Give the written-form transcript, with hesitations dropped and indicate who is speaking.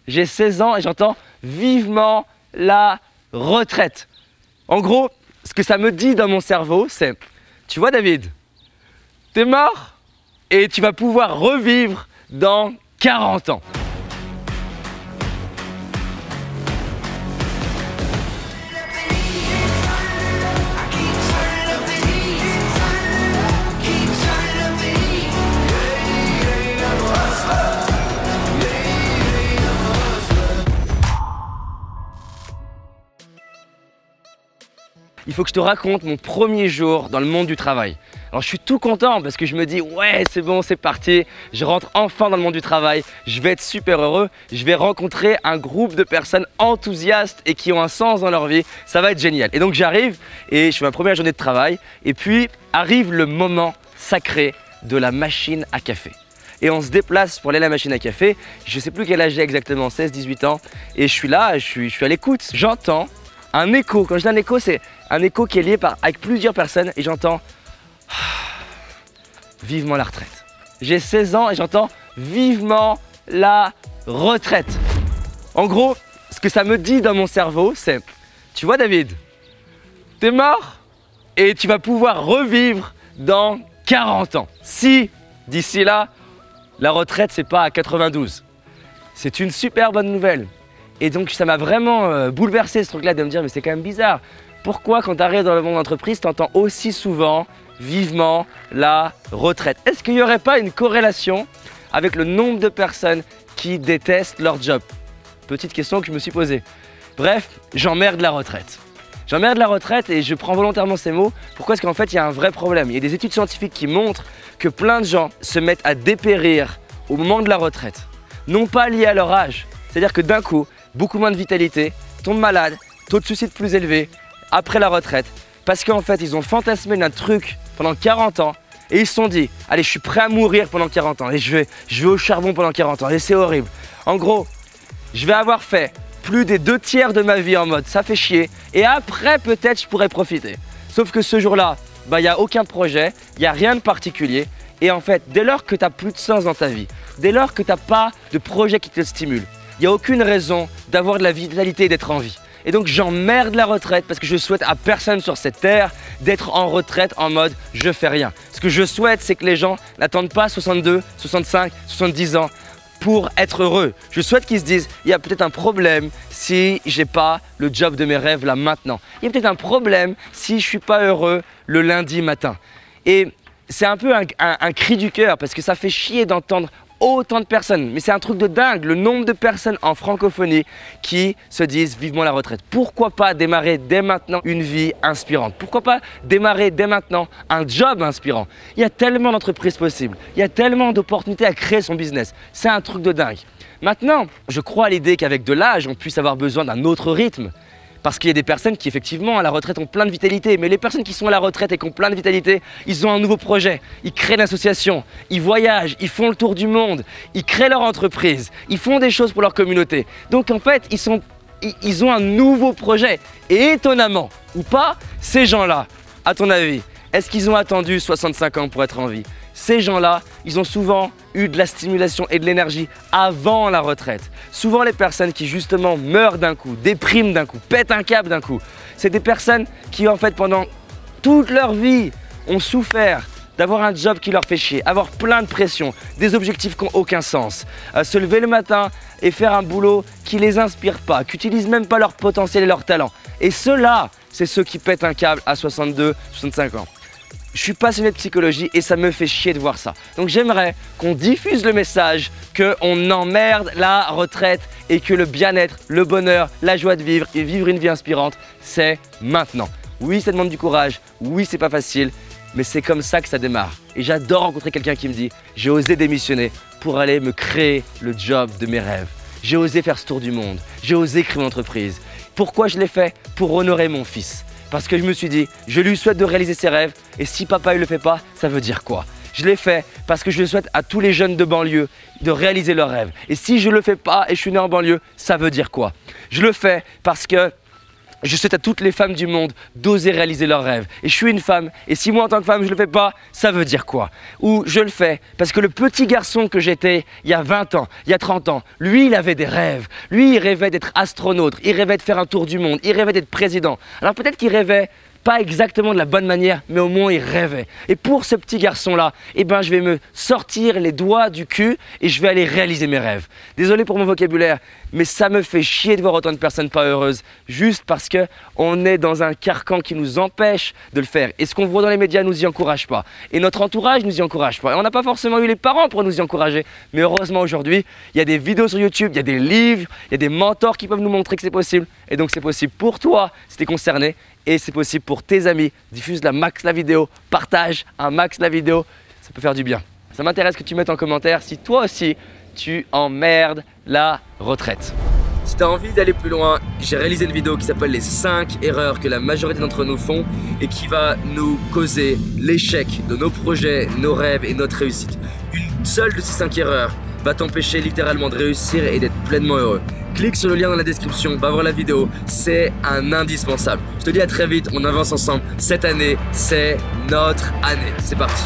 Speaker 1: j'ai 16 ans et j'entends vivement la retraite. En gros, ce que ça me dit dans mon cerveau, c'est, tu vois David, t'es mort et tu vas pouvoir revivre dans 40 ans. Il faut que je te raconte mon premier jour dans le monde du travail. Alors je suis tout content parce que je me dis ouais c'est bon, c'est parti, je rentre enfin dans le monde du travail, je vais être super heureux, je vais rencontrer un groupe de personnes enthousiastes et qui ont un sens dans leur vie, ça va être génial. Et donc j'arrive et je fais ma première journée de travail et puis arrive le moment sacré de la machine à café. Et on se déplace pour aller à la machine à café, je ne sais plus quel âge j'ai exactement, 16-18 ans, et je suis là, je suis à l'écoute, j'entends un écho. Quand je dis un écho, c'est un écho qui est lié avec plusieurs personnes et j'entends vivement la retraite. J'ai 16 ans et j'entends vivement la retraite. En gros, ce que ça me dit dans mon cerveau, c'est, tu vois David, t'es mort et tu vas pouvoir revivre dans 40 ans. Si d'ici là, la retraite c'est pas à 92. C'est une super bonne nouvelle. Et donc ça m'a vraiment bouleversé ce truc-là de me dire mais c'est quand même bizarre. Pourquoi quand tu arrives dans le monde d'entreprise, tu entends aussi souvent vivement la retraite? Est-ce qu'il n'y aurait pas une corrélation avec le nombre de personnes qui détestent leur job? Petite question que je me suis posée. Bref, j'emmerde la retraite. J'emmerde la retraite et je prends volontairement ces mots. Pourquoi? Parce qu'en fait, il y a un vrai problème. Il y a des études scientifiques qui montrent que plein de gens se mettent à dépérir au moment de la retraite. Non pas lié à leur âge. C'est-à-dire que d'un coup, beaucoup moins de vitalité, tombent malades, taux de suicide plus élevé après la retraite. Parce qu'en fait, ils ont fantasmé un truc pendant 40 ans et ils se sont dit, allez, je suis prêt à mourir pendant 40 ans et je vais au charbon pendant 40 ans et c'est horrible. En gros, je vais avoir fait plus des 2/3 de ma vie en mode ça fait chier et après peut-être je pourrais profiter. Sauf que ce jour-là, il n'y a aucun projet, il n'y a rien de particulier et en fait, dès lors que tu n'as plus de sens dans ta vie, dès lors que tu n'as pas de projet qui te stimule, il n'y a aucune raison d'avoir de la vitalité et d'être en vie. Et donc j'emmerde la retraite parce que je souhaite à personne sur cette terre d'être en retraite en mode je fais rien. Ce que je souhaite, c'est que les gens n'attendent pas 62, 65, 70 ans pour être heureux. Je souhaite qu'ils se disent il y a peut-être un problème si j'ai pas le job de mes rêves là maintenant. Il y a peut-être un problème si je suis pas heureux le lundi matin. Et c'est un peu un cri du cœur parce que ça fait chier d'entendre autant de personnes, mais c'est un truc de dingue, le nombre de personnes en francophonie qui se disent vivement la retraite. Pourquoi pas démarrer dès maintenant une vie inspirante? Pourquoi pas démarrer dès maintenant un job inspirant? Il y a tellement d'entreprises possibles, il y a tellement d'opportunités à créer son business. C'est un truc de dingue. Maintenant, je crois à l'idée qu'avec de l'âge, on puisse avoir besoin d'un autre rythme. Parce qu'il y a des personnes qui effectivement à la retraite ont plein de vitalité, mais les personnes qui sont à la retraite et qui ont plein de vitalité, ils ont un nouveau projet, ils créent une association, ils voyagent, ils font le tour du monde, ils créent leur entreprise, ils font des choses pour leur communauté. Donc en fait, ils ont un nouveau projet. Et étonnamment ou pas, ces gens-là, à ton avis, est-ce qu'ils ont attendu 65 ans pour être en vie? Ces gens-là, ils ont souvent eu de la stimulation et de l'énergie avant la retraite. Souvent les personnes qui justement meurent d'un coup, dépriment d'un coup, pètent un câble d'un coup, c'est des personnes qui en fait pendant toute leur vie ont souffert d'avoir un job qui leur fait chier, avoir plein de pression, des objectifs qui n'ont aucun sens, se lever le matin et faire un boulot qui ne les inspire pas, qui n'utilisent même pas leur potentiel et leur talent. Et ceux-là, c'est ceux qui pètent un câble à 62, 65 ans. Je suis passionné de psychologie et ça me fait chier de voir ça. Donc j'aimerais qu'on diffuse le message qu'on emmerde la retraite et que le bien-être, le bonheur, la joie de vivre et vivre une vie inspirante, c'est maintenant. Oui, ça demande du courage, oui, c'est pas facile, mais c'est comme ça que ça démarre. Et j'adore rencontrer quelqu'un qui me dit « J'ai osé démissionner pour aller me créer le job de mes rêves. J'ai osé faire ce tour du monde, j'ai osé créer mon entreprise. Pourquoi je l'ai fait? Pour honorer mon fils. » Parce que je me suis dit, je lui souhaite de réaliser ses rêves et si papa il le fait pas, ça veut dire quoi? Je l'ai fait parce que je souhaite à tous les jeunes de banlieue de réaliser leurs rêves. Et si je le fais pas et je suis né en banlieue, ça veut dire quoi? Je le fais parce que Je souhaite à toutes les femmes du monde d'oser réaliser leurs rêves. Et je suis une femme, et si moi en tant que femme je le fais pas, ça veut dire quoi? Ou je le fais parce que le petit garçon que j'étais il y a 20 ans, il y a 30 ans, lui il avait des rêves. Lui il rêvait d'être astronaute, il rêvait de faire un tour du monde, il rêvait d'être président. Alors peut-être qu'il rêvait pas exactement de la bonne manière, mais au moins il rêvait. Et pour ce petit garçon-là, eh ben, je vais me sortir les doigts du cul et je vais aller réaliser mes rêves. Désolé pour mon vocabulaire, mais ça me fait chier de voir autant de personnes pas heureuses juste parce qu'on est dans un carcan qui nous empêche de le faire. Et ce qu'on voit dans les médias ne nous y encourage pas. Et notre entourage ne nous y encourage pas. Et on n'a pas forcément eu les parents pour nous y encourager. Mais heureusement aujourd'hui, il y a des vidéos sur YouTube, il y a des livres, il y a des mentors qui peuvent nous montrer que c'est possible. Et donc c'est possible pour toi si tu es concerné. Et c'est possible pour tes amis. Diffuse la max la vidéo, partage un max la vidéo, ça peut faire du bien. Ça m'intéresse que tu mettes en commentaire si toi aussi tu emmerdes la retraite. Si tu as envie d'aller plus loin, j'ai réalisé une vidéo qui s'appelle les 5 erreurs que la majorité d'entre nous font et qui va nous causer l'échec de nos projets, nos rêves et notre réussite. Une seule de ces 5 erreurs va t'empêcher littéralement de réussir et d'être pleinement heureux. Clique sur le lien dans la description, va voir la vidéo, c'est un indispensable. Je te dis à très vite, on avance ensemble. Cette année, c'est notre année. C'est parti.